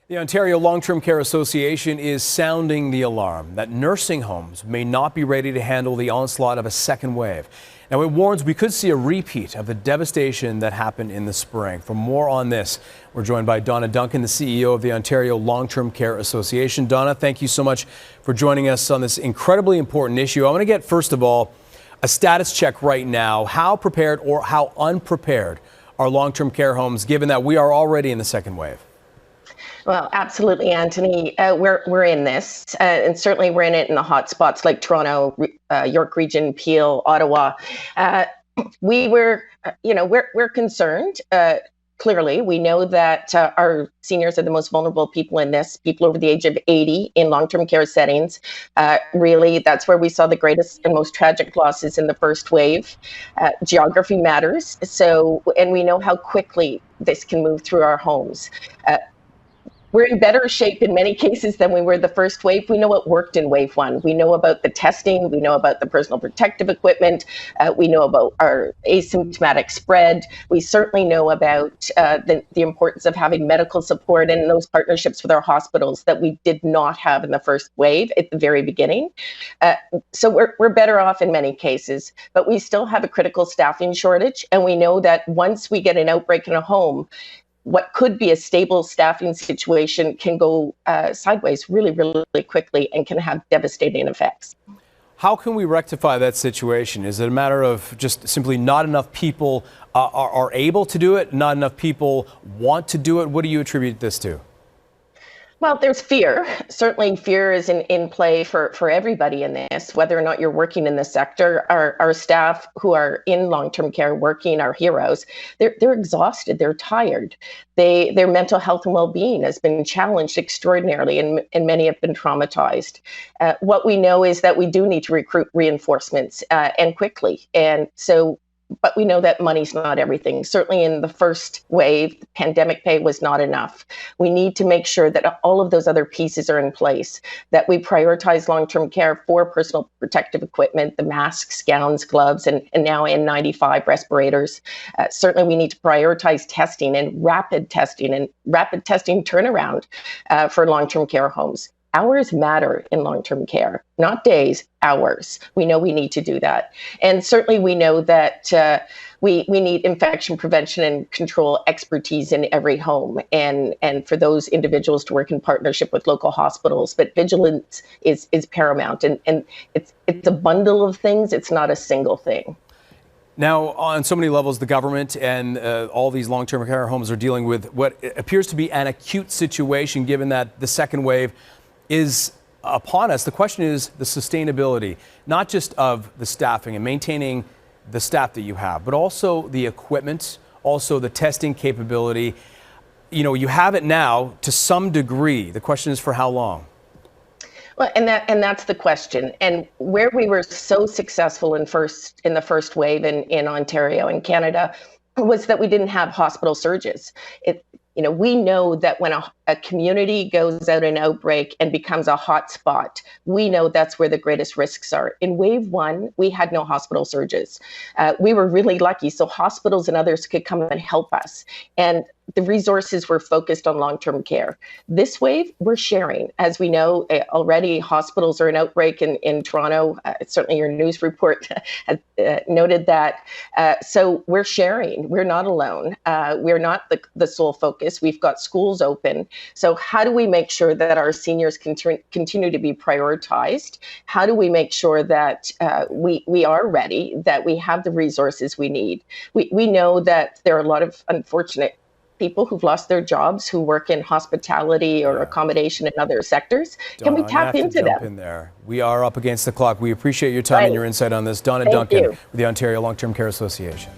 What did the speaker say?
The Ontario Long-Term Care Association is sounding the alarm that nursing homes may not be ready to handle the onslaught of a second wave. Now, it warns we could see a repeat of the devastation that happened in the spring. For more on this, we're joined by Donna Duncan, the CEO of the Ontario Long-Term Care Association. Donna, thank you so much for joining us on this incredibly important issue. I want to get, first of all, a status check right now. How prepared or how unprepared are long-term care homes, given that we are already in the second wave? Well, absolutely, Anthony. We're in this, and certainly we're in it in the hot spots like Toronto, York Region, Peel, Ottawa. We're concerned. Clearly, we know that our seniors are the most vulnerable people in this, people over the age of 80 in long-term care settings. Really, that's where we saw the greatest and most tragic losses in the first wave. Geography matters, and we know how quickly this can move through our homes. We're in better shape in many cases than we were the first wave. We know what worked in wave one. We know about the testing. We know about the personal protective equipment. We know about our asymptomatic spread. We certainly know about the importance of having medical support and those partnerships with our hospitals that we did not have in the first wave at the very beginning. So we're better off in many cases, but we still have a critical staffing shortage. And we know that once we get an outbreak in a home, what could be a stable staffing situation can go sideways really, really quickly and can have devastating effects. How can we rectify that situation? Is it a matter of just simply not enough people are able to do it, not enough people want to do it? What do you attribute this to? Well, there's fear. Certainly fear is in play for everybody in this, whether or not you're working in the sector. Our staff who are in long-term care working, our heroes, they're exhausted, they're tired. Their mental health and well-being has been challenged extraordinarily, and many have been traumatized. What we know is that we do need to recruit reinforcements and quickly. But we know that money's not everything. Certainly in the first wave, pandemic pay was not enough. We need to make sure that all of those other pieces are in place, that we prioritize long-term care for personal protective equipment, the masks, gowns, gloves, and now N95 respirators. Certainly we need to prioritize testing and rapid testing turnaround for long-term care homes. Hours matter in long-term care, not days, hours. We know we need to do that. And certainly we know that we need infection prevention and control expertise in every home, and for those individuals to work in partnership with local hospitals. But vigilance is paramount, and it's a bundle of things. It's not a single thing. Now, on so many levels, the government and all these long-term care homes are dealing with what appears to be an acute situation, given that the second wave is upon us. The question is the sustainability, not just of the staffing and maintaining the staff that you have, but also the equipment, also the testing capability. You know, you have it now to some degree. The question is for how long? Well, and that's the question. And where we were so successful in the first wave in Ontario and Canada was that we didn't have hospital surges. We know that when a community goes out an outbreak and becomes a hot spot, we know that's where the greatest risks are. In wave one, we had no hospital surges. We were really lucky, so hospitals and others could come and help us. And the resources were focused on long-term care. This wave, we're sharing. As we know, already hospitals are an outbreak in Toronto. Certainly your news report has noted that. So we're sharing. We're not alone. We're not the sole focus. We've got schools open. So how do we make sure that our seniors continue to be prioritized? How do we make sure that we are ready, that we have the resources we need? We know that there are a lot of unfortunate people who've lost their jobs, who work in hospitality or accommodation in other sectors. Donna, can we tap into them? In there. We are up against the clock. We appreciate your time and your insight on this. Donna Duncan with the Ontario Long-Term Care Association.